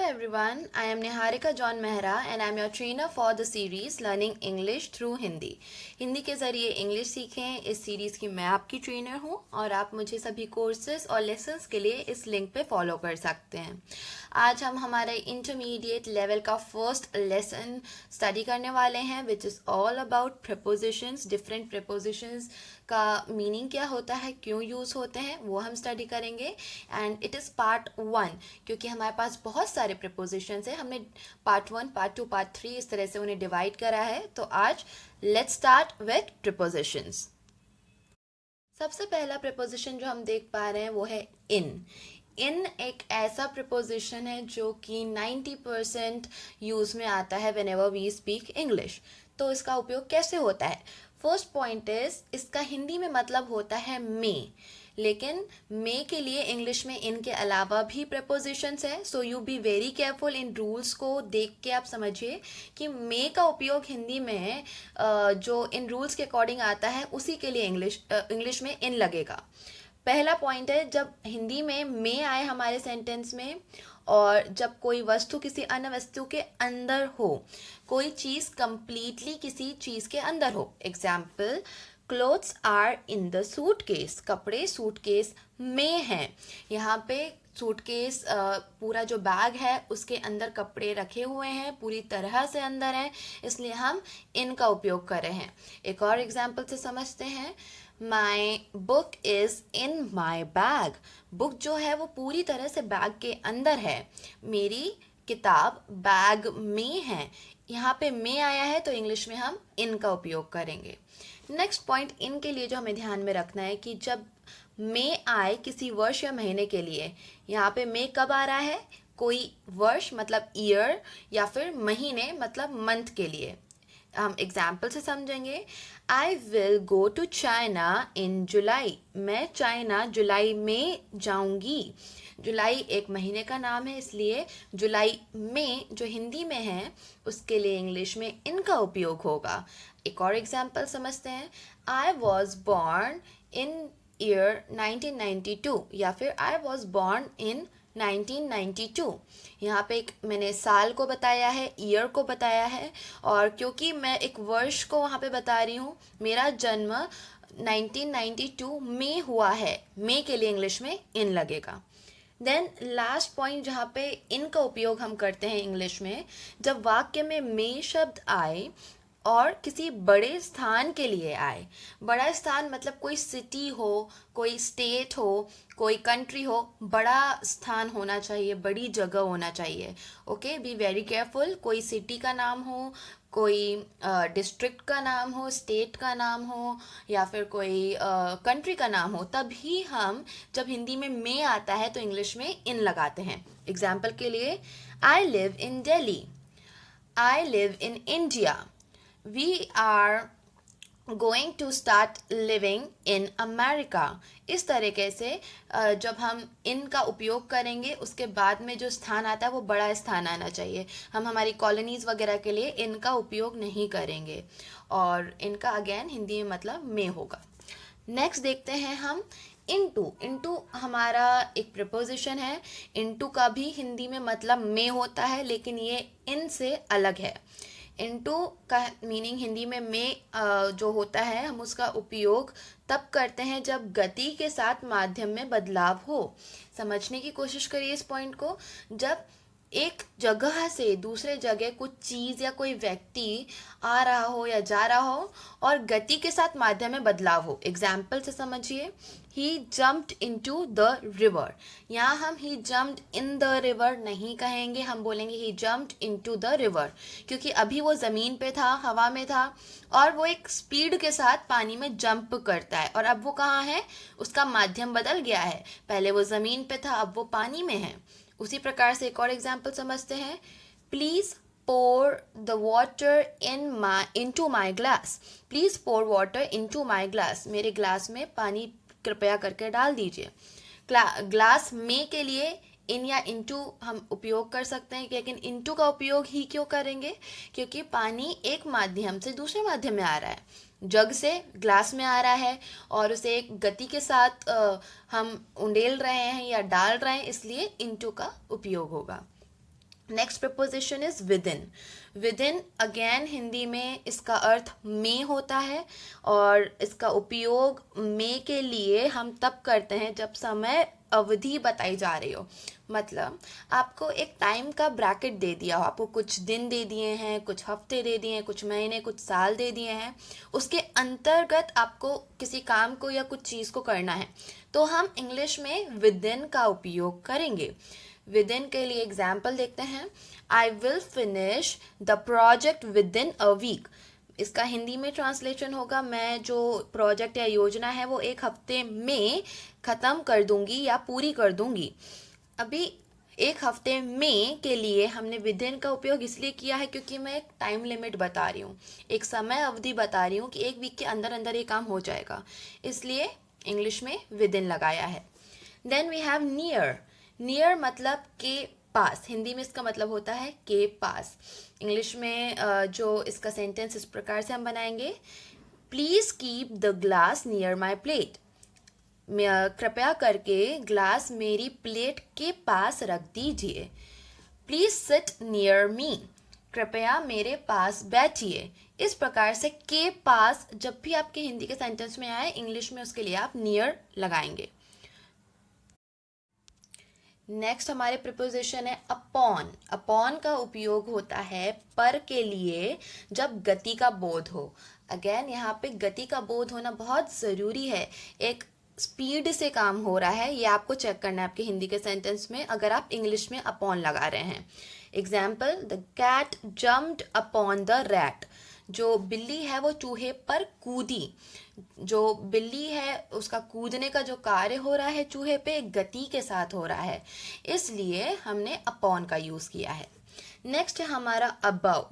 everyone, I am Niharika John Mehra and I am your trainer for the series Learning English through Hindi. Hindi के ज़रिए English सीखें इस series की मैं आपकी ट्रेनर हूँ और आप मुझे सभी कोर्सेज और लेसन्स के लिए इस लिंक पे फॉलो कर सकते हैं। आज हम हमारे इंटरमीडिएट लेवल का फर्स्ट लेसन स्टडी करने वाले हैं which is all about propositions. Different propositions का मीनिंग क्या होता है, क्यों यूज़ होते हैं, वो हम स्टडी करेंगे। एंड इट इज़ पार्ट 1 क्योंकि हमारे पास बहुत सारे प्रपोजिशंस हैं। हमने पार्ट 1, पार्ट 2, पार्ट 3 इस तरह से उन्हें डिवाइड करा है। तो आज लेट्स स्टार्ट विथ प्रपोजिशंस। सबसे पहला प्रपोजिशन जो हम देख पा रहे हैं वो है इन। इन एक ऐसा प्रपोजिशन है जो कि 90% यूज़ में आता है whenever we speak English. तो इसका उपयोग कैसे होता है? फर्स्ट पॉइंट इज इसका हिंदी में मतलब होता है मे, लेकिन मे के लिए इंग्लिश में इन के अलावा भी प्रपोजिशंस है। So you be very careful, in rules को देख के आप समझिए कि मे का उपयोग हिंदी में जो इन रूल्स के अकॉर्डिंग आता है उसी के लिए इंग्लिश में इन लगेगा। पहला पॉइंट है, जब हिंदी में मे आए हमारे सेंटेंस में और जब कोई वस्तु किसी अन्य वस्तु के अंदर हो, कोई चीज़ कंप्लीटली किसी चीज़ के अंदर हो। Example, clothes are in the suitcase, कपड़े सूटकेस में हैं। यहाँ पे सूटकेस पूरा जो बैग है उसके अंदर कपड़े रखे हुए हैं, पूरी तरह से अंदर हैं, इसलिए हम इन का उपयोग कर रहे हैं। एक और एग्जाम्पल से समझते हैं, my book is in my bag. Book जो है वो पूरी तरह से बैग के अंदर है, मेरी किताब बैग में है। यहाँ पे में आया है तो इंग्लिश में हम इन का उपयोग करेंगे। नेक्स्ट पॉइंट इन के लिए जो हमें ध्यान में रखना है कि जब में आए किसी वर्ष या महीने के लिए, यहाँ पे में कब आ रहा है? कोई वर्ष मतलब ईयर या फिर महीने मतलब मंथ के लिए। हम एग्जाम्पल से समझेंगे। I will go to China in July. मैं चाइना जुलाई में जाऊंगी। जुलाई एक महीने का नाम है, इसलिए जुलाई में जो हिंदी में है उसके लिए इंग्लिश में इनका उपयोग होगा। एक और एग्जाम्पल समझते हैं। I was born in year 1992 या फिर आई वॉज बॉर्न इन 1992। यहाँ पे एक मैंने साल को बताया है, ईयर को बताया है, और क्योंकि मैं एक वर्ष को वहाँ पे बता रही हूँ, मेरा जन्म 1992 में हुआ है, में के लिए इंग्लिश में इन लगेगा। देन लास्ट पॉइंट जहाँ पे इन का उपयोग हम करते हैं इंग्लिश में, जब वाक्य में शब्द आए और किसी बड़े स्थान के लिए आए। बड़ा स्थान मतलब कोई सिटी हो, कोई स्टेट हो, कोई कंट्री हो, बड़ा स्थान होना चाहिए, बड़ी जगह होना चाहिए। Okay, be very careful. कोई सिटी का नाम हो, कोई डिस्ट्रिक्ट का नाम हो, स्टेट का नाम हो, या फिर कोई कंट्री का नाम हो, तभी हम जब हिंदी में आता है तो इंग्लिश में इन लगाते हैं। एग्जाम्पल के लिए, I live in Delhi, I live in India, we are going to start living in America। इस तरीके से जब हम इन का उपयोग करेंगे उसके बाद में जो स्थान आता है वो बड़ा स्थान आना चाहिए। हम हमारी कॉलोनीज़ वगैरह के लिए इनका उपयोग नहीं करेंगे, और इनका अगेन हिंदी में मतलब में होगा। नेक्स्ट देखते हैं हम इनटू। इनटू हमारा एक प्रपोजिशन है। इनटू का भी हिंदी में मतलब में होता है, लेकिन ये इन से अलग है। इनटू का मीनिंग हिंदी में जो होता है, हम उसका उपयोग तब करते हैं जब गति के साथ माध्यम में बदलाव हो। समझने की कोशिश करिए इस पॉइंट को। जब एक जगह से दूसरे जगह कुछ चीज़ या कोई व्यक्ति आ रहा हो या जा रहा हो और गति के साथ माध्यम में बदलाव हो। एग्जाम्पल से समझिए, ही जम्प्ड इनटू द रिवर। यहाँ हम ही जम्प्ड इन द रिवर नहीं कहेंगे, हम बोलेंगे ही जम्प्ड इनटू द रिवर, क्योंकि अभी वो ज़मीन पे था, हवा में था, और वो एक स्पीड के साथ पानी में जंप करता है, और अब वो कहाँ है? उसका माध्यम बदल गया है। पहले वो ज़मीन पे था, अब वो पानी में है। उसी प्रकार से एक और एग्जाम्पल समझते हैं। Please pour the water into my glass। Please pour water into my glass। मेरे ग्लास में पानी कृपया करके डाल दीजिए। ग्लास में के लिए इन या इनटू हम उपयोग कर सकते हैं, लेकिन इनटू का उपयोग ही क्यों करेंगे? क्योंकि पानी एक माध्यम से दूसरे माध्यम में आ रहा है, जग से ग्लास में आ रहा है, और उसे एक गति के साथ हम उंडेल रहे हैं या डाल रहे हैं, इसलिए इनटू का उपयोग होगा। Next preposition is with in. With in again Hindi में इसका अर्थ में होता है, और इसका उपयोग में के लिए हम तब करते हैं जब समय अवधि बताई जा रही हो। मतलब आपको एक टाइम का ब्रैकेट दे दिया हो, आपको कुछ दिन दे दिए हैं, कुछ हफ्ते दे दिए हैं, कुछ महीने, कुछ साल दे दिए हैं, उसके अंतर्गत आपको किसी काम को या कुछ चीज़ को करना है, तो हम इंग्लिश में विद इन का उपयोग करेंगे। विद इन के लिए एग्जाम्पल देखते हैं। I will finish the project within a week. इसका हिंदी में ट्रांसलेशन होगा, मैं जो प्रोजेक्ट या योजना है वो एक हफ्ते में ख़त्म कर दूंगी या पूरी कर दूंगी। अभी एक हफ्ते में के लिए हमने विद इन का उपयोग इसलिए किया है क्योंकि मैं एक टाइम लिमिट बता रही हूँ, एक समय अवधि बता रही हूँ कि एक वीक के अंदर अंदर ये काम हो जाएगा, इसलिए इंग्लिश में विद इन लगाया है। Then we have near. Near मतलब के पास, हिंदी में इसका मतलब होता है के पास। इंग्लिश में जो इसका सेंटेंस इस प्रकार से हम बनाएंगे, please keep the glass near my plate. कृपया करके ग्लास मेरी प्लेट के पास रख दीजिए। Please sit near me. कृपया मेरे पास बैठिए। इस प्रकार से के पास जब भी आपके हिंदी के सेंटेंस में आए, इंग्लिश में उसके लिए आप नियर लगाएंगे। नेक्स्ट हमारे प्रिपोजिशन है अपॉन। अपॉन का उपयोग होता है पर के लिए जब गति का बोध हो। अगेन यहाँ पे गति का बोध होना बहुत ज़रूरी है। एक स्पीड से काम हो रहा है, ये आपको चेक करना है आपके हिंदी के सेंटेंस में, अगर आप इंग्लिश में अपॉन लगा रहे हैं। Example, the cat jumped upon the rat. जो बिल्ली है वो चूहे पर कूदी। जो बिल्ली है उसका कूदने का जो कार्य हो रहा है चूहे पे, एक गति के साथ हो रहा है, इसलिए हमने अपॉन का यूज़ किया है। नेक्स्ट है हमारा अबव।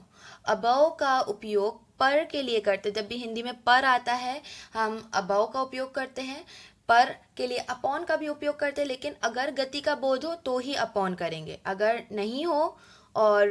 अबव का उपयोग पर के लिए करते, जब भी हिंदी में पर आता है हम अबव का उपयोग करते हैं। पर के लिए अपॉन का भी उपयोग करते हैं, लेकिन अगर गति का बोध हो तो ही अपॉन करेंगे, अगर नहीं हो और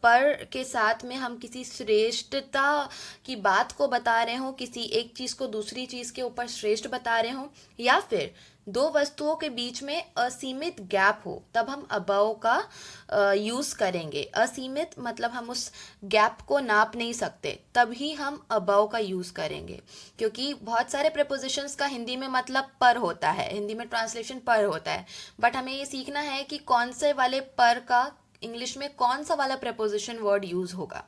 पर के साथ में हम किसी श्रेष्ठता की बात को बता रहे हो, किसी एक चीज़ को दूसरी चीज़ के ऊपर श्रेष्ठ बता रहे हो, या फिर दो वस्तुओं के बीच में असीमित गैप हो, तब हम अबव का यूज़ करेंगे। असीमित मतलब हम उस गैप को नाप नहीं सकते, तभी हम अबव का यूज़ करेंगे। क्योंकि बहुत सारे प्रेपोजिशंस का हिंदी में मतलब पर होता है, हिंदी में ट्रांसलेशन पर होता है, बट हमें ये सीखना है कि कौन से वाले पर का इंग्लिश में कौन सा वाला प्रेपोजिशन वर्ड यूज़ होगा।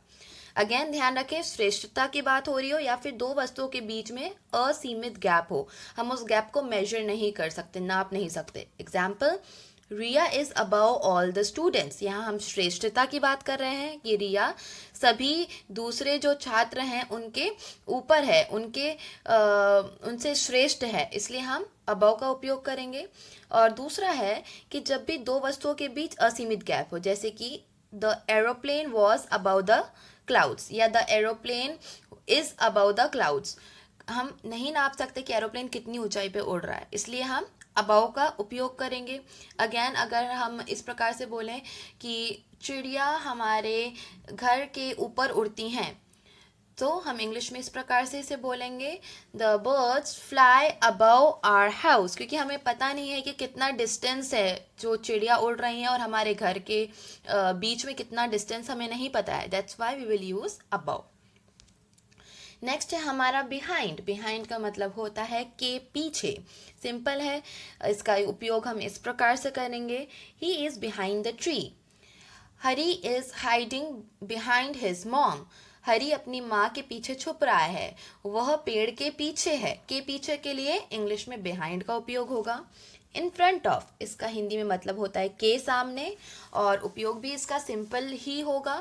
अगेन ध्यान रखें, श्रेष्ठता की बात हो रही हो या फिर दो वस्तुओं के बीच में असीमित गैप हो, हम उस गैप को मेजर नहीं कर सकते, नाप नहीं सकते। Example, Riya is above all the students. यहाँ हम श्रेष्ठता की बात कर रहे हैं कि रिया सभी दूसरे जो छात्र हैं उनके ऊपर है, उनसे श्रेष्ठ है, इसलिए हम अबव का उपयोग करेंगे। और दूसरा है कि जब भी दो वस्तुओं के बीच असीमित गैप हो, जैसे कि the aeroplane was above the clouds या the aeroplane is above the clouds. हम नहीं नाप सकते कि एरोप्लेन कितनी ऊंचाई पे उड़ रहा है, इसलिए हम अबव का उपयोग करेंगे। अगेन अगर हम इस प्रकार से बोलें कि चिड़िया हमारे घर के ऊपर उड़ती हैं, तो हम इंग्लिश में इस प्रकार से इसे बोलेंगे, the birds fly above our house. क्योंकि हमें पता नहीं है कि कितना डिस्टेंस है जो चिड़िया उड़ रही हैं और हमारे घर के बीच में कितना डिस्टेंस हमें नहीं पता है, that's why we will use above. Next है हमारा बिहाइंड। बिहाइंड का मतलब होता है के पीछे। सिंपल है, इसका उपयोग हम इस प्रकार से करेंगे, he is behind the tree. Hari is hiding behind his mom. Hari अपनी माँ के पीछे छुप रहा है, वह पेड़ के पीछे है। के पीछे के लिए इंग्लिश में बिहाइंड का उपयोग होगा। इन फ्रंट ऑफ, इसका हिंदी में मतलब होता है के सामने, और उपयोग भी इसका सिंपल ही होगा।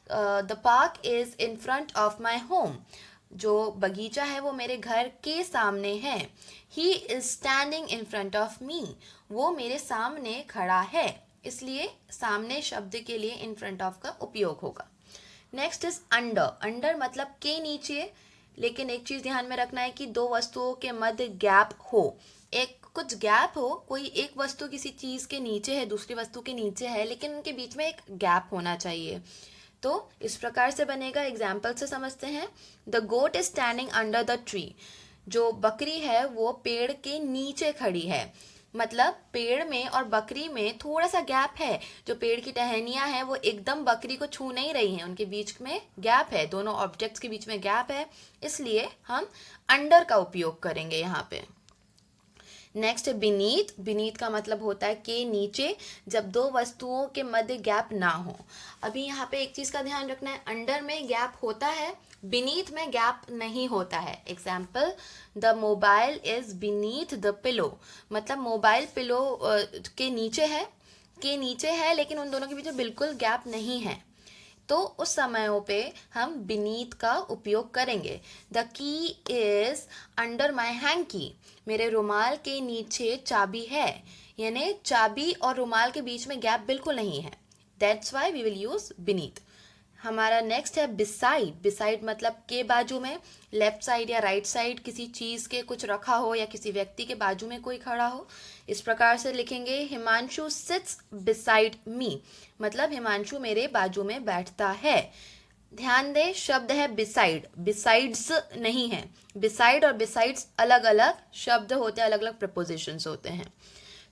The park is in front of my home. जो बगीचा है वो मेरे घर के सामने है। He is standing in front of me. वो मेरे सामने खड़ा है, इसलिए सामने शब्द के लिए इन फ्रंट ऑफ का उपयोग होगा। Next is under. अंडर मतलब के नीचे, लेकिन एक चीज ध्यान में रखना है कि दो वस्तुओं के मध्य गैप हो, एक कुछ गैप हो, कोई एक वस्तु किसी चीज के नीचे है, दूसरी वस्तु के नीचे है, लेकिन उनके बीच में एक गैप होना चाहिए। तो इस प्रकार से बनेगा, एग्जाम्पल से समझते हैं। The goat is standing under the tree. जो बकरी है वो पेड़ के नीचे खड़ी है, मतलब पेड़ में और बकरी में थोड़ा सा गैप है। जो पेड़ की टहनियाँ हैं वो एकदम बकरी को छू नहीं रही हैं, उनके बीच में गैप है, दोनों ऑब्जेक्ट्स के बीच में गैप है, इसलिए हम अंडर का उपयोग करेंगे यहाँ पे। नेक्स्ट है बीनीथ। बीनीथ का मतलब होता है के नीचे, जब दो वस्तुओं के मध्य गैप ना हो। अभी यहाँ पे एक चीज़ का ध्यान रखना है, अंडर में गैप होता है, बीनीथ में गैप नहीं होता है। Example, the mobile is beneath the pillow, मतलब मोबाइल पिलो के नीचे है, के नीचे है, लेकिन उन दोनों के बीच में बिल्कुल गैप नहीं है, तो उस समयों पे हम बीनीथ का उपयोग करेंगे। The key is under my hanky, मेरे रुमाल के नीचे चाबी है, यानी चाबी और रुमाल के बीच में गैप बिल्कुल नहीं है, that's why we will use beneath. हमारा नेक्स्ट है बिसाइड। बिसाइड मतलब के बाजू में, लेफ्ट साइड या राइट साइड किसी चीज़ के कुछ रखा हो या किसी व्यक्ति के बाजू में कोई खड़ा हो। इस प्रकार से लिखेंगे, हिमांशु सिट्स बिसाइड मी, मतलब हिमांशु मेरे बाजू में बैठता है। ध्यान दें, शब्द है बिसाइड, बिसाइड्स नहीं है। बिसाइड और बिसाइड्स अलग अलग शब्द होते हैं, अलग अलग प्रपोजिशंस होते हैं।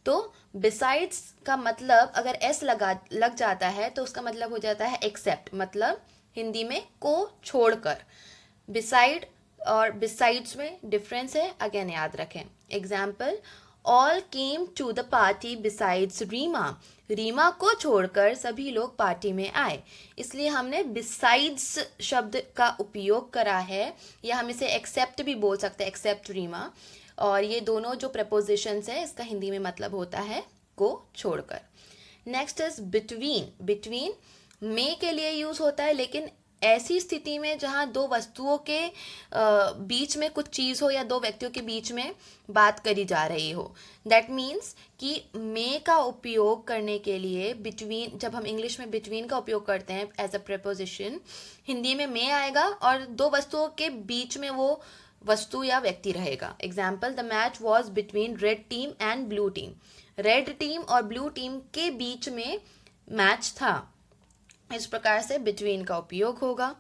तो बिसाइड्स का मतलब अगर एस लग जाता है तो उसका मतलब हो जाता है एक्सेप्ट, मतलब हिंदी में को छोड़कर। बिसाइड और बिसाइड्स में डिफरेंस है, अगेन याद रखें। Example, all came to the party besides Reema, Reema को छोड़कर सभी लोग पार्टी में आए, इसलिए हमने बिसाइड्स शब्द का उपयोग करा है, या हम इसे एक्सेप्ट भी बोल सकते हैं, एक्सेप्ट रीमा। और ये दोनों जो प्रपोजिशंस है, इसका हिंदी में मतलब होता है को छोड़कर। Next is between. बिटवीन में के लिए यूज होता है, लेकिन ऐसी स्थिति में जहाँ दो वस्तुओं के बीच में कुछ चीज़ हो या दो व्यक्तियों के बीच में बात करी जा रही हो। दैट मीन्स कि में का उपयोग करने के लिए बिटवीन, जब हम इंग्लिश में बिटवीन का उपयोग करते हैं एज अ प्रपोजिशन, हिंदी में आएगा और दो वस्तुओं के बीच में वो वस्तु या व्यक्ति रहेगा। Example, the match was between red team and blue team, red team और ब्लू टीम के बीच में मैच था। इस प्रकार से बिटवीन का उपयोग होगा।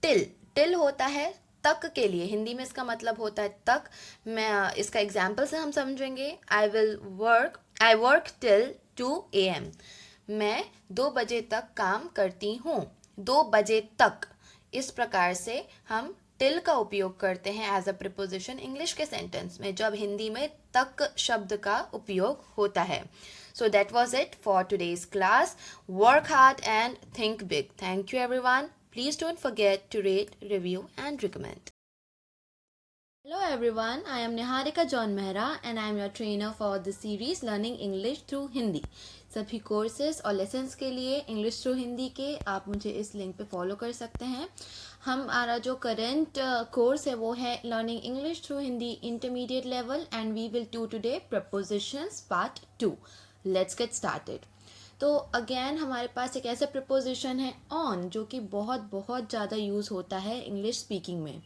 टिल, टिल होता है तक के लिए, हिंदी में इसका मतलब होता है तक। मैं इसका एग्जाम्पल से हम समझेंगे, आई वर्क टिल 2 AM, मैं 2 बजे तक काम करती हूँ, 2 बजे तक। इस प्रकार से हम टिल का उपयोग करते हैं एज अ प्रिपोजिशन इंग्लिश के सेंटेंस में, जब हिंदी में तक शब्द का उपयोग होता है। So that was it for today's class. Work hard and think big. Thank you everyone. Please don't forget to rate, review and recommend. Hello everyone, I am Niharika John Mehra and I am your trainer for the series Learning English through Hindi. सभी courses और lessons के लिए English through Hindi के आप मुझे इस link पे follow कर सकते हैं। हमारा जो करंट कोर्स है वो है learning English through Hindi intermediate level and we will do today prepositions part 2। Let's get started. तो अगेन हमारे पास एक ऐसा प्रपोजिशन है ऑन, जो कि बहुत बहुत ज़्यादा यूज़ होता है इंग्लिश स्पीकिंग में।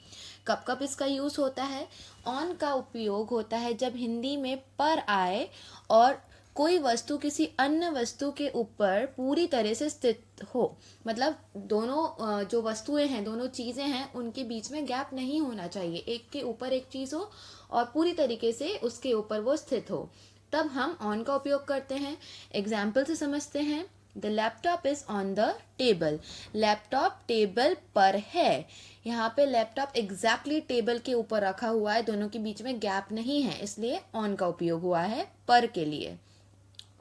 कब कब इसका यूज़ होता है? ऑन का उपयोग होता है जब हिंदी में पर आए और कोई वस्तु किसी अन्य वस्तु के ऊपर पूरी तरह से स्थित हो, मतलब दोनों जो वस्तुएं हैं, दोनों चीज़ें हैं, उनके बीच में गैप नहीं होना चाहिए, एक के ऊपर एक चीज़ हो और पूरी तरीके से उसके ऊपर वो स्थित हो, तब हम ऑन का उपयोग करते हैं। एग्जाम्पल से समझते हैं। The laptop is on the table, laptop table पर है। यहाँ पे लैपटॉप एग्जैक्टली टेबल के ऊपर रखा हुआ है, दोनों के बीच में गैप नहीं है, इसलिए ऑन का उपयोग हुआ है पर के लिए।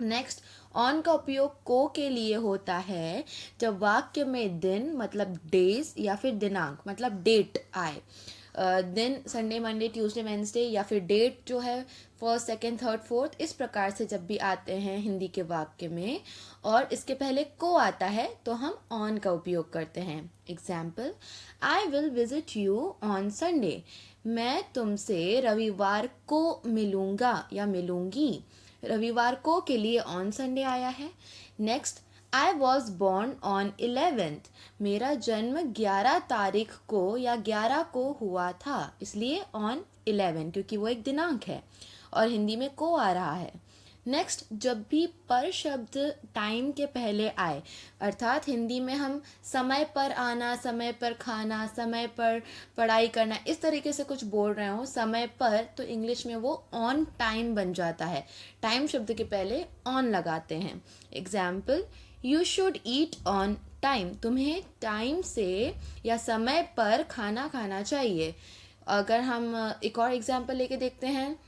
नेक्स्ट, ऑन का उपयोग को के लिए होता है जब वाक्य में दिन मतलब डेज या फिर दिनांक मतलब डेट आए। दिन संडे, मंडे, ट्यूसडे, वेंसडे, या फिर डेट जो है फर्स्ट, सेकेंड, थर्ड, फोर्थ, इस प्रकार से जब भी आते हैं हिंदी के वाक्य में और इसके पहले को आता है तो हम ऑन का उपयोग करते हैं। Example, I will visit you on Sunday, मैं तुमसे रविवार को मिलूंगा या मिलूंगी। रविवार को के लिए ऑन संडे आया है। Next, I was born on 11th, मेरा जन्म 11 तारीख को या 11 को हुआ था, इसलिए ऑन 11 क्योंकि वो एक दिनांक है और हिंदी में को आ रहा है। नेक्स्ट, जब भी पर शब्द टाइम के पहले आए, अर्थात हिंदी में हम समय पर आना, समय पर खाना, समय पर पढ़ाई करना, इस तरीके से कुछ बोल रहे हो समय पर, तो इंग्लिश में वो ऑन टाइम बन जाता है। टाइम शब्द के पहले ऑन लगाते हैं। Example, you should eat on time, तुम्हें टाइम से या समय पर खाना खाना चाहिए। अगर हम एक और एग्जाम्पल लेके देखते हैं,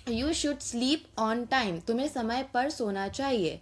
you should sleep on time, तुम्हें समय पर सोना चाहिए।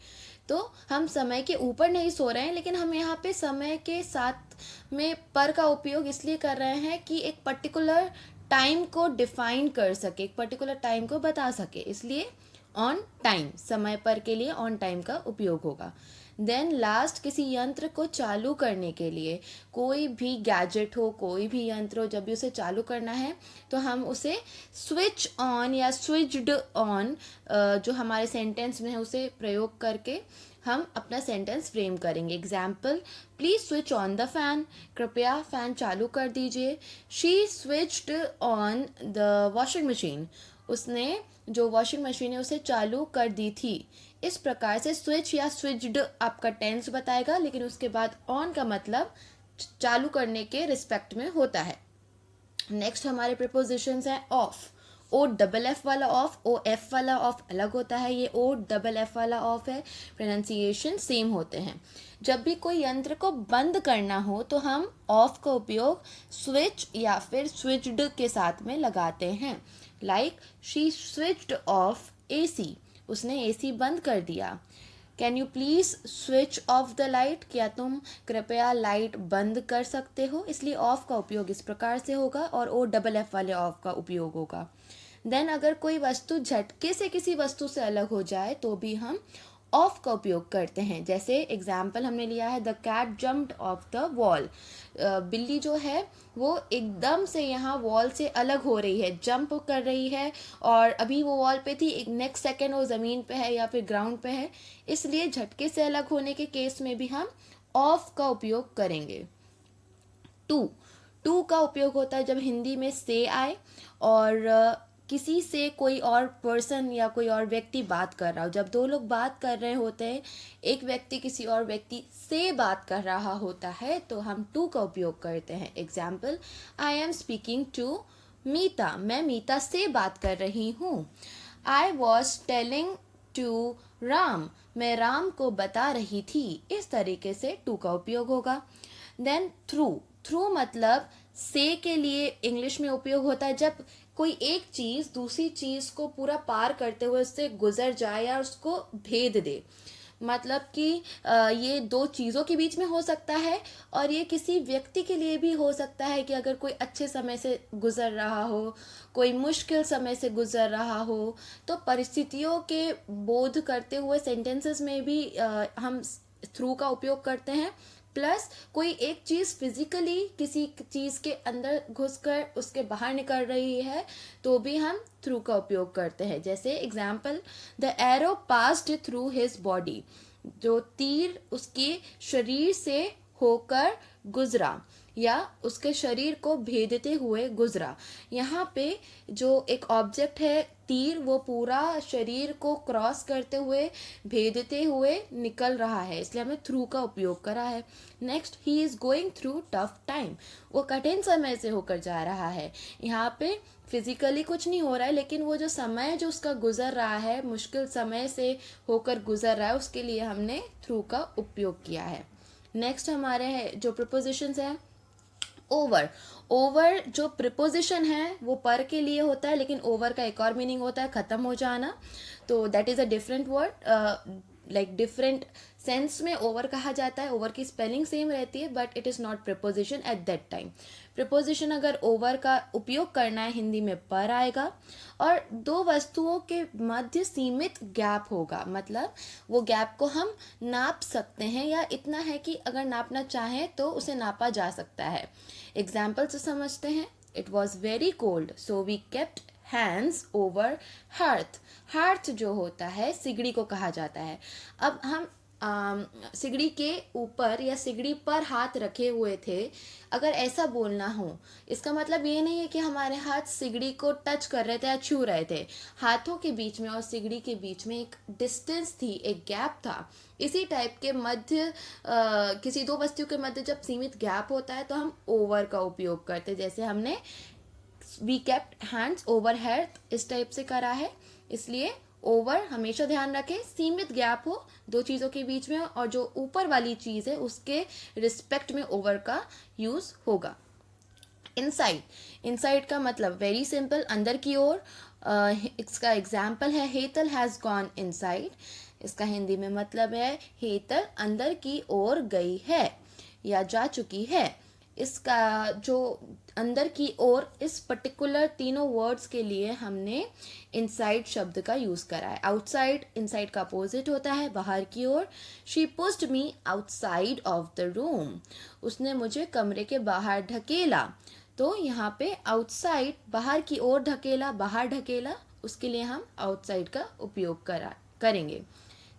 तो हम समय के ऊपर नहीं सो रहे हैं, लेकिन हम यहाँ पे समय के साथ में पर का उपयोग इसलिए कर रहे हैं कि एक पर्टिकुलर टाइम को डिफाइन कर सके, एक पर्टिकुलर टाइम को बता सके, इसलिए ऑन टाइम, समय पर के लिए ऑन टाइम का उपयोग होगा। देन लास्ट, किसी यंत्र को चालू करने के लिए, कोई भी गैजेट हो, कोई भी यंत्र हो, जब भी उसे चालू करना है तो हम उसे स्विच ऑन या स्विच्ड ऑन, जो हमारे सेंटेंस में है उसे प्रयोग करके हम अपना सेंटेंस फ्रेम करेंगे। Example, please switch on the fan, कृपया फैन चालू कर दीजिए। She switched on the washing machine, उसने जो वॉशिंग मशीन है उसे चालू कर दी थी। इस प्रकार से स्विच या स्विच्ड आपका टेंस बताएगा, लेकिन उसके बाद ऑन का मतलब चालू करने के रिस्पेक्ट में होता है। नेक्स्ट हमारे प्रीपोजिशंस हैं ऑफ। ओ डबल एफ वाला ऑफ, ओ एफ वाला ऑफ अलग होता है, ये ओ डबल एफ वाला ऑफ है, प्रोनाउंसिएशन सेम होते हैं। जब भी कोई यंत्र को बंद करना हो तो हम ऑफ का उपयोग स्विच या फिर स्विच्ड के साथ में लगाते हैं। Like, she switched off AC, उसने एसी बंद कर दिया। Can you please switch off the light, क्या तुम कृपया लाइट बंद कर सकते हो, इसलिए ऑफ का उपयोग इस प्रकार से होगा और ओ डबल एफ वाले ऑफ का उपयोग होगा। देन अगर कोई वस्तु झटके से किसी वस्तु से अलग हो जाए तो भी हम ऑफ का उपयोग करते हैं। जैसे एग्जाम्पल हमने लिया है, the cat jumped off the wall, बिल्ली जो है वो एकदम से यहाँ वॉल से अलग हो रही है, जंप कर रही है, और अभी वो वॉल पे थी, एक नेक्स्ट सेकेंड वो ज़मीन पे है या फिर ग्राउंड पे है, इसलिए झटके से अलग होने के केस में भी हम ऑफ का उपयोग करेंगे। टू का उपयोग होता है जब हिंदी में से आए और किसी से कोई और पर्सन या कोई और व्यक्ति बात कर रहा हो। जब दो लोग बात कर रहे होते हैं, एक व्यक्ति किसी और व्यक्ति से बात कर रहा होता है, तो हम टू का उपयोग करते हैं। Example, I am speaking to Mita, मैं मीता से बात कर रही हूँ। I was telling to Ram, मैं राम को बता रही थी। इस तरीके से टू का उपयोग होगा। देन थ्रू मतलब से के लिए इंग्लिश में उपयोग होता है जब कोई एक चीज़ दूसरी चीज़ को पूरा पार करते हुए उससे गुजर जाए या उसको भेद दे। मतलब कि ये दो चीज़ों के बीच में हो सकता है, और ये किसी व्यक्ति के लिए भी हो सकता है कि अगर कोई अच्छे समय से गुजर रहा हो, कोई मुश्किल समय से गुजर रहा हो, तो परिस्थितियों के बोध करते हुए सेंटेंसेस में भी हम थ्रू का उपयोग करते हैं। प्लस कोई एक चीज़ फिजिकली किसी चीज़ के अंदर घुसकर उसके बाहर निकल रही है तो भी हम थ्रू का उपयोग करते हैं। जैसे example, the arrow passed through his body, जो तीर उसके शरीर से होकर गुजरा या उसके शरीर को भेदते हुए गुजरा। यहाँ पे जो एक ऑब्जेक्ट है तीर, वो पूरा शरीर को क्रॉस करते हुए भेदते हुए निकल रहा है, इसलिए हमें थ्रू का उपयोग करा है। Next, he is going through tough time, वो कठिन समय से होकर जा रहा है। यहाँ पे फिजिकली कुछ नहीं हो रहा है, लेकिन वो जो समय जो उसका गुजर रहा है, मुश्किल समय से होकर गुजर रहा है, उसके लिए हमने थ्रू का उपयोग किया है। नेक्स्ट हमारे जो प्रीपोजिशंस हैं, ओवर जो प्रिपोजिशन है वो पर के लिए होता है, लेकिन ओवर का एक और मीनिंग होता है ख़त्म हो जाना, तो that is a different word, like different sense में ओवर कहा जाता है। ओवर की स्पेलिंग सेम रहती है but it is not preposition at that time. Preposition अगर ओवर का उपयोग करना है हिंदी में पर आएगा, और दो वस्तुओं के मध्य सीमित गैप होगा, मतलब वो गैप को हम नाप सकते हैं या इतना है कि अगर नापना चाहें तो उसे नापा जा सकता है। एग्जाम्पल से समझते हैं, it was very cold so we kept hands over hearth. Hearth जो होता है सिगड़ी को कहा जाता है। अब हम सिगड़ी के ऊपर या सिगड़ी पर हाथ रखे हुए थे, अगर ऐसा बोलना हो, इसका मतलब ये नहीं है कि हमारे हाथ सिगड़ी को टच कर रहे थे या छू रहे थे। हाथों के बीच में और सिगड़ी के बीच में एक डिस्टेंस थी, एक गैप था। इसी टाइप के मध्य किसी दो वस्तुओं के मध्य जब सीमित गैप होता है तो हम ओवर का उपयोग करते हैं। जैसे हमने we kept hands over head इस टाइप से करा है, इसलिए ओवर हमेशा ध्यान रखें, सीमित गैप हो दो चीज़ों के बीच में और जो ऊपर वाली चीज़ है उसके रिस्पेक्ट में ओवर का यूज़ होगा। इनसाइड, इनसाइड का मतलब वेरी सिंपल, अंदर की ओर। इसका एग्जाम्पल है हेतल हैज़ गॉन इनसाइड। इसका हिंदी में मतलब है हेतल अंदर की ओर गई है या जा चुकी है। इसका जो अंदर की ओर, इस पर्टिकुलर तीनों वर्ड्स के लिए हमने इनसाइड शब्द का यूज़ करा है। आउटसाइड, इनसाइड का अपोजिट होता है, बाहर की ओर। She pushed me outside of the room. उसने मुझे कमरे के बाहर ढकेला। तो यहाँ पे आउटसाइड, बाहर की ओर ढकेला, बाहर ढकेला, उसके लिए हम आउटसाइड का उपयोग करेंगे।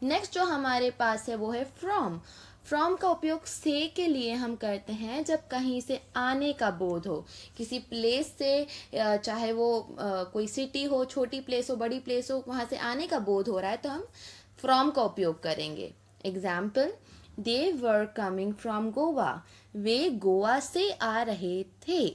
नेक्स्ट जो हमारे पास है वो है फ्रॉम। फ्रॉम का उपयोग से के लिए हम करते हैं जब कहीं से आने का बोध हो, किसी प्लेस से, चाहे वो कोई सिटी हो, छोटी प्लेस हो, बड़ी प्लेस हो, वहाँ से आने का बोध हो रहा है तो हम फ्रॉम का उपयोग करेंगे। Example, they were coming from Goa. वे गोवा से आ रहे थे।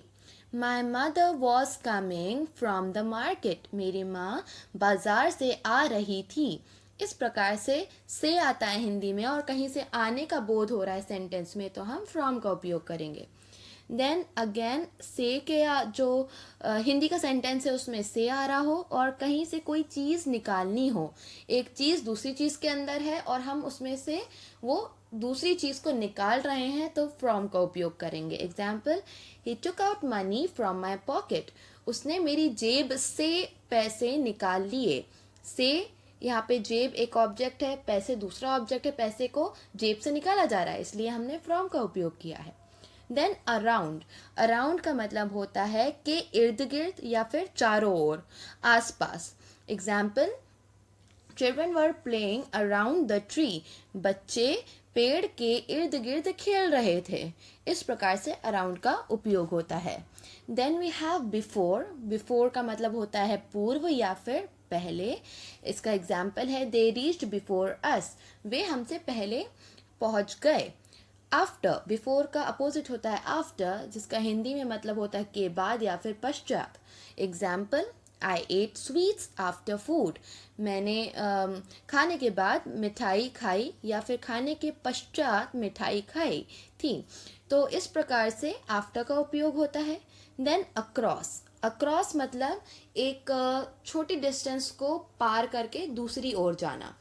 My mother was coming from the market. मेरी माँ बाजार से आ रही थी। इस प्रकार से आता है हिंदी में और कहीं से आने का बोध हो रहा है सेंटेंस में तो हम फ्रॉम का उपयोग करेंगे। देन अगेन, से के जो हिंदी का सेंटेंस है उसमें से आ रहा हो और कहीं से कोई चीज़ निकालनी हो, एक चीज़ दूसरी चीज़ के अंदर है और हम उसमें से वो दूसरी चीज़ को निकाल रहे हैं तो फ्रॉम का उपयोग करेंगे। Example, he took out money from my pocket. उसने मेरी जेब से पैसे निकाल लिए। से, यहाँ पे जेब एक ऑब्जेक्ट है, पैसे दूसरा ऑब्जेक्ट है, पैसे को जेब से निकाला जा रहा है, इसलिए हमने फ्रॉम का उपयोग किया है। देन अराउंड, अराउंड का मतलब होता है कि इर्द गिर्द या फिर चारों ओर, आसपास। Example, children were playing around the tree. बच्चे पेड़ के इर्द गिर्द खेल रहे थे। इस प्रकार से अराउंड का उपयोग होता है। Then we have before. Before का मतलब होता है पूर्व या फिर पहले। इसका एग्जाम्पल है, दे रीच्ड बिफोर अस। वे हमसे पहले पहुंच गए। आफ्टर, बिफोर का अपोजिट होता है आफ्टर, जिसका हिंदी में मतलब होता है के बाद या फिर पश्चात। एग्जाम्पल, आई एट स्वीट्स आफ्टर फूड। मैंने खाने के बाद मिठाई खाई या फिर खाने के पश्चात मिठाई खाई थी। तो इस प्रकार से आफ्टर का उपयोग होता है। देन अक्रॉस, अक्रॉस मतलब एक छोटी डिस्टेंस को पार करके दूसरी ओर जाना,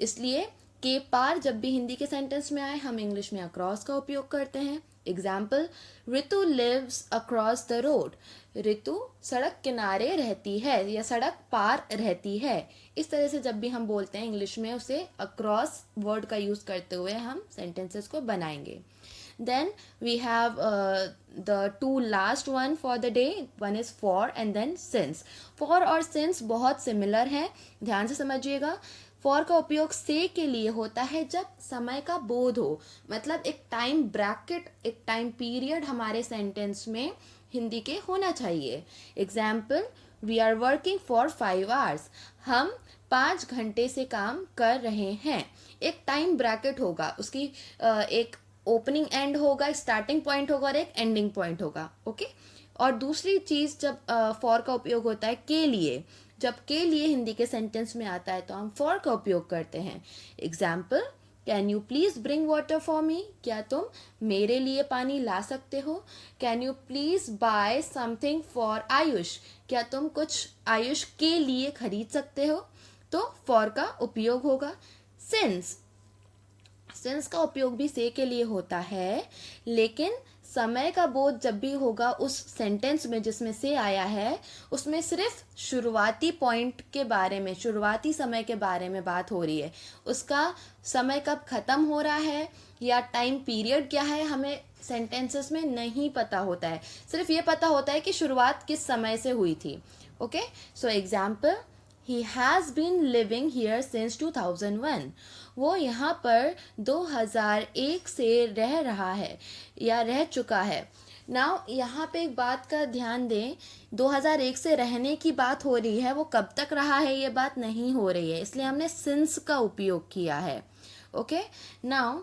इसलिए के पार जब भी हिंदी के सेंटेंस में आए हम इंग्लिश में अक्रॉस का उपयोग करते हैं। Example, Ritu lives across the road. Ritu सड़क किनारे रहती है या सड़क पार रहती है। इस तरह से जब भी हम बोलते हैं इंग्लिश में उसे अक्रॉस वर्ड का यूज करते हुए हम सेंटेंसेस को बनाएंगे। Then we have the two last one for the day. One is for and then since. For और since बहुत similar है, ध्यान से समझिएगा। for का उपयोग से के लिए होता है जब समय का बोध हो, मतलब एक टाइम ब्रैकेट, एक टाइम पीरियड हमारे सेंटेंस में हिंदी के होना चाहिए। Example, we are working for 5 hours। हम 5 घंटे से काम कर रहे हैं। एक टाइम ब्रैकेट होगा, उसकी एक ओपनिंग एंड होगा, स्टार्टिंग पॉइंट होगा और एक एंडिंग पॉइंट होगा। ओके। और दूसरी चीज जब फॉर का उपयोग होता है के लिए, जब के लिए हिंदी के सेंटेंस में आता है तो हम फॉर का उपयोग करते हैं। Example, can you please bring water for me. क्या तुम मेरे लिए पानी ला सकते हो। Can you please buy something for Ayush. क्या तुम कुछ आयुष के लिए खरीद सकते हो, तो फॉर का उपयोग होगा। सिंस, सिंस का उपयोग भी से के लिए होता है, लेकिन समय का बोध जब भी होगा उस सेंटेंस में जिसमें से आया है, उसमें सिर्फ शुरुआती पॉइंट के बारे में, शुरुआती समय के बारे में बात हो रही है। उसका समय कब खत्म हो रहा है या टाइम पीरियड क्या है हमें सेंटेंसेस में नहीं पता होता है, सिर्फ ये पता होता है कि शुरुआत किस समय से हुई थी। Okay, so example, He has been living here since 2001. वो यहाँ पर 2001 से रह रहा है या रह चुका है. नाउ यहाँ पे एक बात का ध्यान दें, 2001 से रहने की बात हो रही है, वो कब तक रहा है ये बात नहीं हो रही है, इसलिए हमने सिंस का उपयोग किया है. ओके. नाउ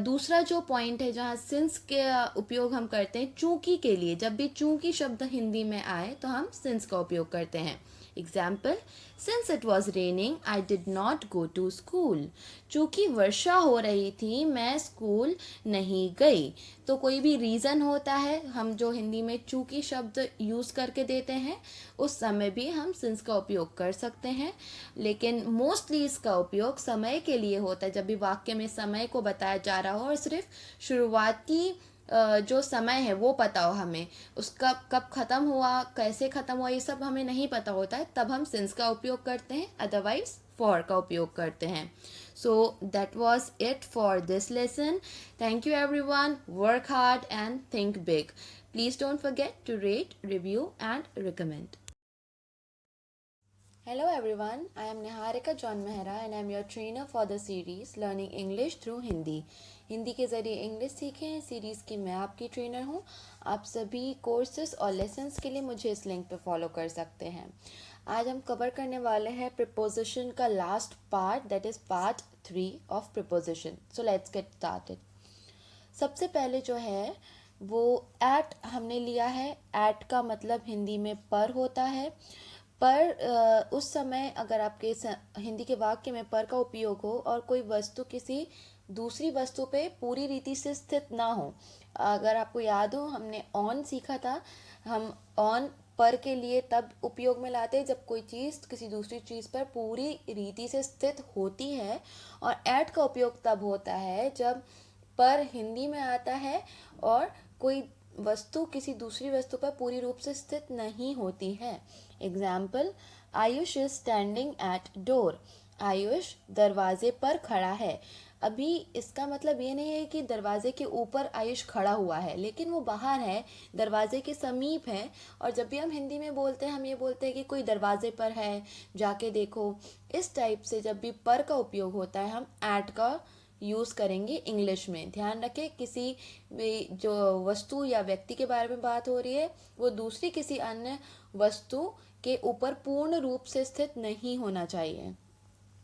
दूसरा जो पॉइंट है जहाँ सिंस के उपयोग हम करते हैं चूंकि के लिए, जब भी चूंकि शब्द हिंदी में आए तो हम सिंस का उपयोग करते हैं. Example, since it was raining I did not go to school. चूंकि वर्षा हो रही थी मैं स्कूल नहीं गई. तो कोई भी रीज़न होता है, हम जो हिंदी में चूंकि शब्द यूज़ करके देते हैं उस समय भी हम सिंस का उपयोग कर सकते हैं, लेकिन मोस्टली इसका उपयोग समय के लिए होता है, जब भी वाक्य में समय को बताया जा रहा हो और सिर्फ शुरुआती जो समय है वो पता हो हमें, उसका कब ख़त्म हुआ, कैसे ख़त्म हुआ, ये सब हमें नहीं पता होता है, तब हम सिंस का उपयोग करते हैं, अदरवाइज फॉर का उपयोग करते हैं. So that was it for this lesson. Thank you everyone. Work hard and think big. Please don't forget to rate, review and recommend. Hello everyone, I am Niharika John Mehra and I am your trainer for the series Learning English through Hindi. Hindi के ज़रिए English सीखें series की मैं आपकी trainer हूँ. आप सभी courses और लेसन्स के लिए मुझे इस लिंक पे फॉलो कर सकते हैं. आज हम कवर करने वाले हैं प्रिपोजिशन का last part, that is part 3 of preposition. So let's get started. सबसे पहले जो है वो एट हमने लिया है. एट का मतलब हिंदी में पर होता है. पर उस समय अगर आपके हिंदी के वाक्य में पर का उपयोग हो और कोई वस्तु किसी दूसरी वस्तु पे पूरी रीति से स्थित ना हो. अगर आपको याद हो हमने ऑन सीखा था. हम ऑन पर के लिए तब उपयोग में लाते हैं जब कोई चीज़ किसी दूसरी चीज़ पर पूरी रीति से स्थित होती है, और एट का उपयोग तब होता है जब पर हिंदी में आता है और कोई वस्तु किसी दूसरी वस्तु पर पूरी रूप से स्थित नहीं होती है. Example, Ayush is standing at door. Ayush दरवाजे पर खड़ा है. अभी इसका मतलब ये नहीं है कि दरवाजे के ऊपर आयुष खड़ा हुआ है, लेकिन वो बाहर है, दरवाजे के समीप है. और जब भी हम हिंदी में बोलते हैं हम ये बोलते हैं कि कोई दरवाजे पर है, जाके देखो. इस टाइप से जब भी पर का उपयोग होता है हम एट का यूज़ करेंगे इंग्लिश में. ध्यान रखें, किसी भी जो वस्तु या व्यक्ति के बारे में बात हो रही है वो दूसरी किसी अन्य वस्तु के ऊपर पूर्ण रूप से स्थित नहीं होना चाहिए.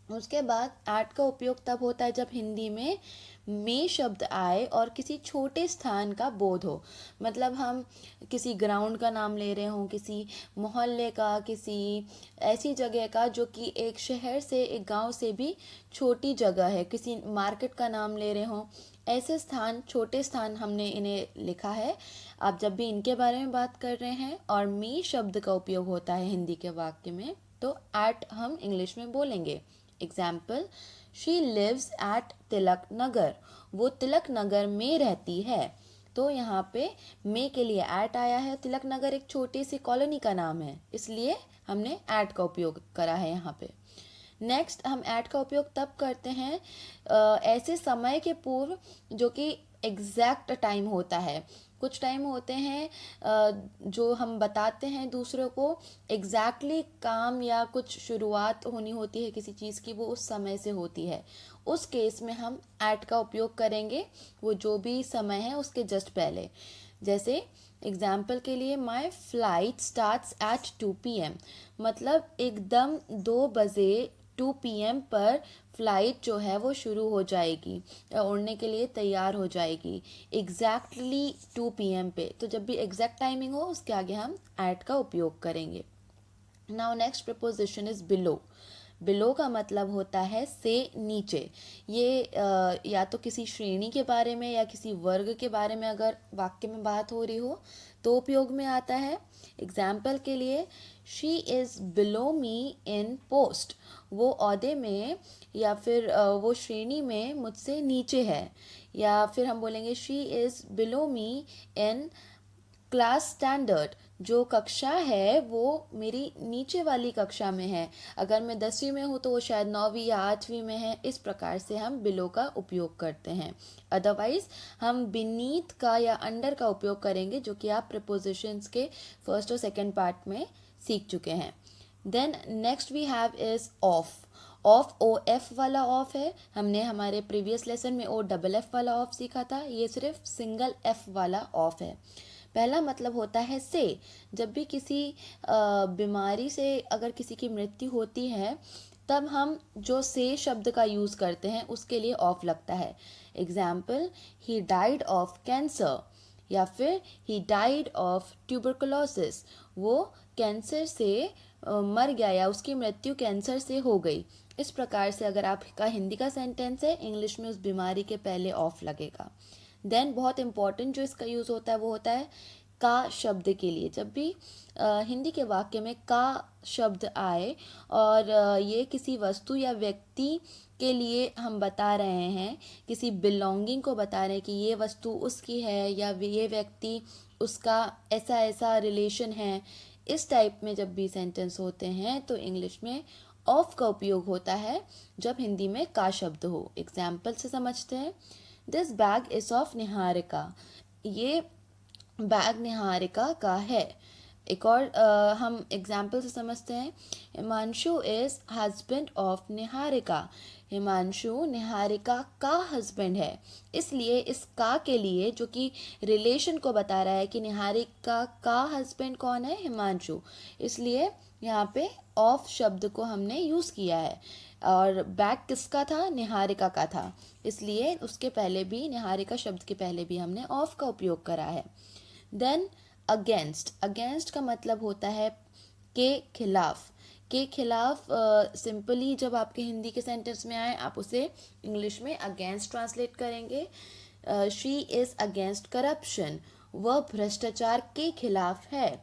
उसके बाद एट का उपयोग तब होता है जब हिंदी में शब्द आए और किसी छोटे स्थान का बोध हो. मतलब हम किसी ग्राउंड का नाम ले रहे हों, किसी मोहल्ले का, किसी ऐसी जगह का जो कि एक शहर से, एक गांव से भी छोटी जगह है, किसी मार्केट का नाम ले रहे हों. ऐसे स्थान, छोटे स्थान हमने इन्हें लिखा है. आप जब भी इनके बारे में बात कर रहे हैं और मी शब्द का उपयोग होता है हिंदी के वाक्य में तो एट हम इंग्लिश में बोलेंगे. Example, she lives at Tilak Nagar. वो तिलक नगर में रहती है. तो यहाँ पे में के लिए एट आया है. तिलक नगर एक छोटी सी कॉलोनी का नाम है, इसलिए हमने एट का उपयोग करा है यहाँ पे. नेक्स्ट, हम एट का उपयोग तब करते हैं ऐसे समय के पूर्व जो कि एग्जैक्ट टाइम होता है. कुछ टाइम होते हैं जो हम बताते हैं दूसरों को, एग्जैक्टली काम या कुछ शुरुआत होनी होती है किसी चीज़ की, वो उस समय से होती है. उस केस में हम एट का उपयोग करेंगे, वो जो भी समय है उसके जस्ट पहले. जैसे एग्जाम्पल के लिए, my flight starts at 2 PM. मतलब एकदम 2 बजे 2 PM पर फ्लाइट जो है वो शुरू हो जाएगी, उड़ने के लिए तैयार हो जाएगी एग्जैक्टली 2 PM पे. तो जब भी एग्जैक्ट टाइमिंग हो उसके आगे हम एट का उपयोग करेंगे. Now next preposition is below. Below का मतलब होता है से नीचे. ये या तो किसी श्रेणी के बारे में या किसी वर्ग के बारे में अगर वाक्य में बात हो रही हो तो उपयोग में आता है. एग्जाम्पल के लिए, she is below me in post. वो ओहदे में या फिर वो श्रेणी में मुझसे नीचे है. या फिर हम बोलेंगे she is below me in class standard. जो कक्षा है वो मेरी नीचे वाली कक्षा में है. अगर मैं 10वीं में हूँ तो वो शायद 9वीं या 8वीं में है. इस प्रकार से हम बिलो का उपयोग करते हैं. अदरवाइज हम बीनीथ का या अंडर का उपयोग करेंगे, जो कि आप प्रीपोजिशंस के फर्स्ट और सेकंड पार्ट में सीख चुके हैं. Then next we have is of. Of O F वाला ऑफ है, हमने हमारे प्रीवियस लेसन में ओ डबल एफ वाला ऑफ सीखा था, ये सिर्फ सिंगल एफ वाला ऑफ है। पहला मतलब होता है से। जब भी किसी बीमारी से अगर किसी की मृत्यु होती है तब हम जो से शब्द का यूज़ करते हैं उसके लिए ऑफ लगता है। Example, he died of cancer, या फिर ही डाइड ऑफ ट्यूबरकुलोसिस, वो कैंसर से मर गया या उसकी मृत्यु कैंसर से हो गई। इस प्रकार से अगर आपका हिंदी का सेंटेंस है, इंग्लिश में उस बीमारी के पहले ऑफ लगेगा। देन बहुत इंपॉर्टेंट जो इसका यूज़ होता है वो होता है का शब्द के लिए। जब भी हिंदी के वाक्य में का शब्द आए और ये किसी वस्तु या व्यक्ति के लिए हम बता रहे हैं, किसी बिलोंगिंग को बता रहे हैं कि ये वस्तु उसकी है या ये व्यक्ति उसका ऐसा ऐसा रिलेशन है, इस टाइप में जब भी सेंटेंस होते हैं तो इंग्लिश में ऑफ का उपयोग होता है जब हिंदी में का शब्द हो। एग्जाम्पल से समझते हैं। This bag is of Niharika, ये बैग निहारिका का है। एक और हम एग्जाम्पल से समझते हैं। Himanshu is husband of Niharika, Himanshu Niharika का हस्बैंड है। इसलिए इस का के लिए जो कि रिलेशन को बता रहा है कि निहारिका का हस्बैंड कौन है, हिमांशु, इसलिए यहाँ पे ऑफ शब्द को हमने यूज़ किया है। और बैग किसका था, निहारिका का था, इसलिए उसके पहले भी, निहारिका शब्द के पहले भी हमने ऑफ का उपयोग करा है। देन अगेंस्ट, अगेंस्ट का मतलब होता है के खिलाफ। के खिलाफ सिंपली जब आपके हिंदी के सेंटेंस में आए आप उसे इंग्लिश में अगेंस्ट ट्रांसलेट करेंगे। शी इज़ अगेंस्ट करप्शन, वह भ्रष्टाचार के खिलाफ है।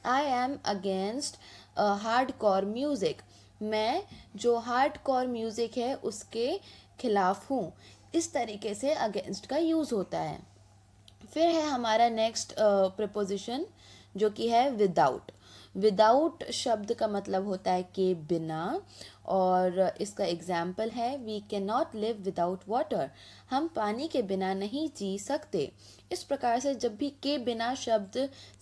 I am against hard core music, मैं जो हार्ड कोर म्यूज़िक है उसके खिलाफ हूँ। इस तरीके से अगेंस्ट का यूज़ होता है। फिर है हमारा नेक्स्ट प्रीपोजिशन जो कि है विदाउट। विदाउट शब्द का मतलब होता है के बिना, और इसका एग्जाम्पल है we can not live without water, हम पानी के बिना नहीं जी सकते। इस प्रकार से जब भी के बिना शब्द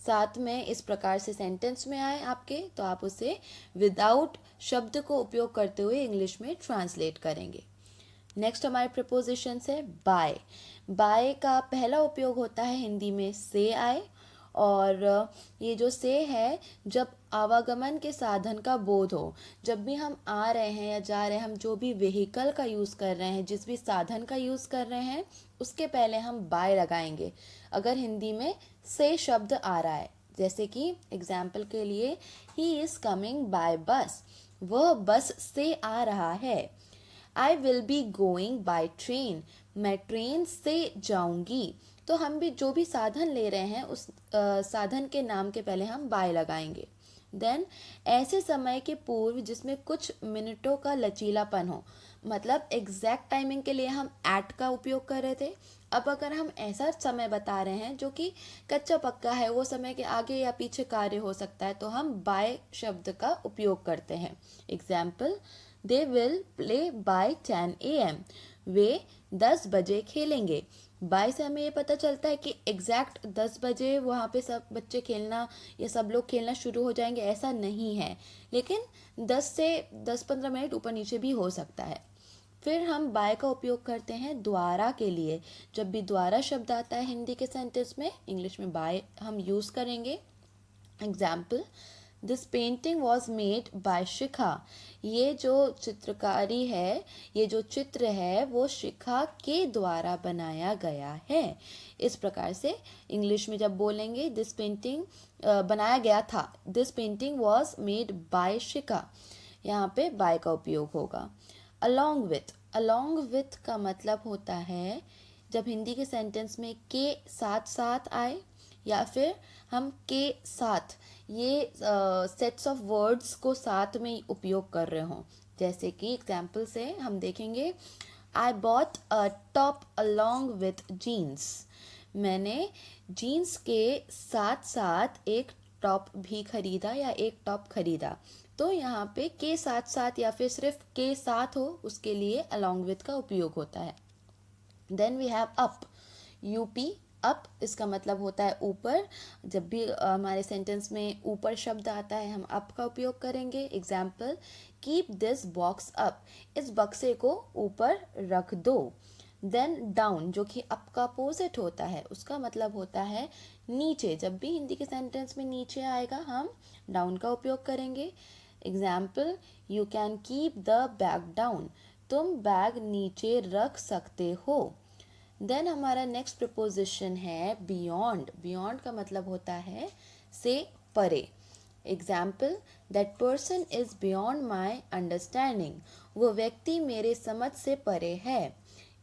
साथ में इस प्रकार से सेंटेंस में आए आपके, तो आप उसे विदाउट शब्द को उपयोग करते हुए इंग्लिश में ट्रांसलेट करेंगे। नेक्स्ट हमारे प्रपोजिशन है बाय। बाय का पहला उपयोग होता है हिंदी में से आए, और ये जो से है जब आवागमन के साधन का बोध हो, जब भी हम आ रहे हैं या जा रहे हैं, हम जो भी व्हीकल का यूज़ कर रहे हैं, जिस भी साधन का यूज़ कर रहे हैं, उसके पहले हम बाय लगाएंगे अगर हिंदी में से शब्द आ रहा है। जैसे कि एग्जाम्पल के लिए ही इज़ कमिंग बाय बस, वह बस से आ रहा है। I will be going by train, मैं ट्रेन से जाऊंगी। तो हम भी जो भी साधन ले रहे हैं उस साधन के नाम के पहले हम बाय लगाएंगे। देन ऐसे समय के पूर्व जिसमें कुछ मिनटों का लचीलापन हो, मतलब एग्जैक्ट टाइमिंग के लिए हम एट का उपयोग कर रहे थे, अब अगर हम ऐसा समय बता रहे हैं जो कि कच्चा पक्का है, वो समय के आगे या पीछे कार्य हो सकता है, तो हम बाय शब्द का उपयोग करते हैं। Example, they will play by 10 AM, वे 10 बजे खेलेंगे। बाय से हमें ये पता चलता है कि एग्जैक्ट 10 बजे वहाँ पे सब बच्चे खेलना या सब लोग खेलना शुरू हो जाएंगे, ऐसा नहीं है, लेकिन 10 से 10-15 मिनट ऊपर नीचे भी हो सकता है। फिर हम बाय का उपयोग करते हैं द्वारा के लिए। जब भी द्वारा शब्द आता है हिंदी के सेंटेंस में, इंग्लिश में बाय हम यूज़ करेंगे। Example, this painting was made by Shikha, ये जो चित्रकारी है, ये जो चित्र है वो शिखा के द्वारा बनाया गया है। इस प्रकार से इंग्लिश में जब बोलेंगे दिस पेंटिंग बनाया गया था, this painting was made by Shikha, यहाँ पे बाय का उपयोग होगा। अलॉन्ग विथ, अलॉन्ग विथ का मतलब होता है जब हिंदी के सेंटेंस में के साथ साथ आए, या फिर हम के साथ ये सेट्स ऑफ वर्ड्स को साथ में उपयोग कर रहे हों। जैसे कि एग्जाम्पल से हम देखेंगे, I bought a top along with jeans, मैंने जीन्स के साथ साथ एक टॉप भी खरीदा या एक टॉप खरीदा। तो यहाँ पे के साथ साथ या फिर सिर्फ के साथ हो, उसके लिए अलॉन्ग विथ का उपयोग होता है। Then we have up, U P up इसका मतलब होता है ऊपर। जब भी हमारे सेंटेंस में ऊपर शब्द आता है हम अप का उपयोग करेंगे। Example, keep this box up, इस बक्से को ऊपर रख दो। देन डाउन जो कि अप का अपोजिट होता है, उसका मतलब होता है नीचे। जब भी हिंदी के सेंटेंस में नीचे आएगा हम डाउन का उपयोग करेंगे। Example, you can keep the bag down, तुम बैग नीचे रख सकते हो। देन हमारा नेक्स्ट प्रपोजिशन है बियॉन्ड। बियॉन्ड का मतलब होता है से परे। Example, that person is beyond my understanding, वो व्यक्ति मेरे समझ से परे है।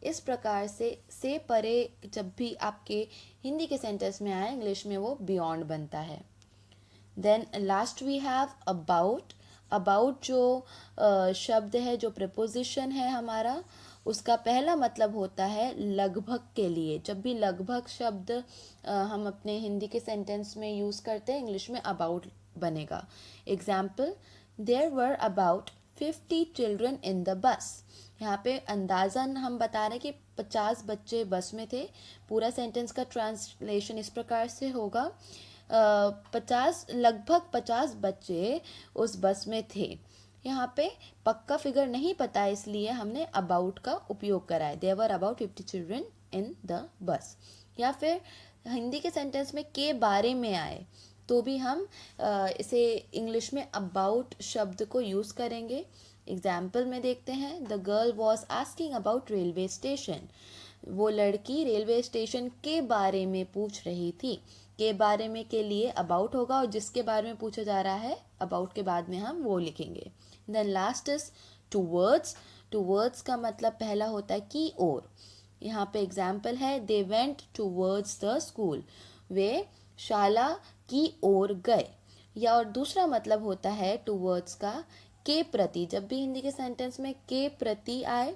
इस प्रकार से परे जब भी आपके हिंदी के सेंटेंस में आए इंग्लिश में वो बियॉन्ड बनता है। Then last we have about. About जो शब्द है, जो प्रपोजिशन है हमारा, उसका पहला मतलब होता है लगभग के लिए। जब भी लगभग शब्द हम अपने हिंदी के सेंटेंस में यूज़ करते हैं इंग्लिश में अबाउट बनेगा। Example, there were about 50 children in the bus. यहाँ पे अंदाज़न हम बता रहे हैं कि 50 बच्चे बस में थे। पूरा सेंटेंस का ट्रांसलेशन इस प्रकार से होगा, 50 बच्चे उस बस में थे। यहाँ पे पक्का फिगर नहीं पता है इसलिए हमने अबाउट का उपयोग करा है। There were about 50 children in the bus. या फिर हिंदी के सेंटेंस में के बारे में आए तो भी हम इसे इंग्लिश में अबाउट शब्द को यूज़ करेंगे। एग्जाम्पल में देखते हैं, the girl was asking about railway station, वो लड़की रेलवे स्टेशन के बारे में पूछ रही थी। के बारे में के लिए अबाउट होगा और जिसके बारे में पूछा जा रहा है अबाउट के बाद में हम वो लिखेंगे। Then last is towards. Towards का मतलब पहला होता है की ओर। यहाँ पे एग्जाम्पल है, they went towards the school, वे शाला की ओर गए। या और दूसरा मतलब होता है टूवर्ड्स का के प्रति। जब भी हिंदी के सेंटेंस में के प्रति आए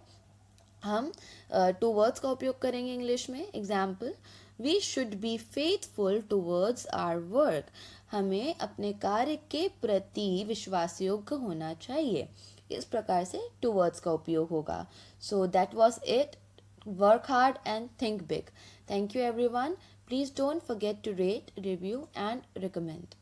हम टूवर्ड्स का उपयोग करेंगे इंग्लिश में। Example, we should be faithful towards our work, हमें अपने कार्य के प्रति विश्वास योग्य होना चाहिए। इस प्रकार से टूवर्ड्स का उपयोग होगा। So that was it. Work hard and think big. Thank you everyone. Please don't forget to rate, review and recommend.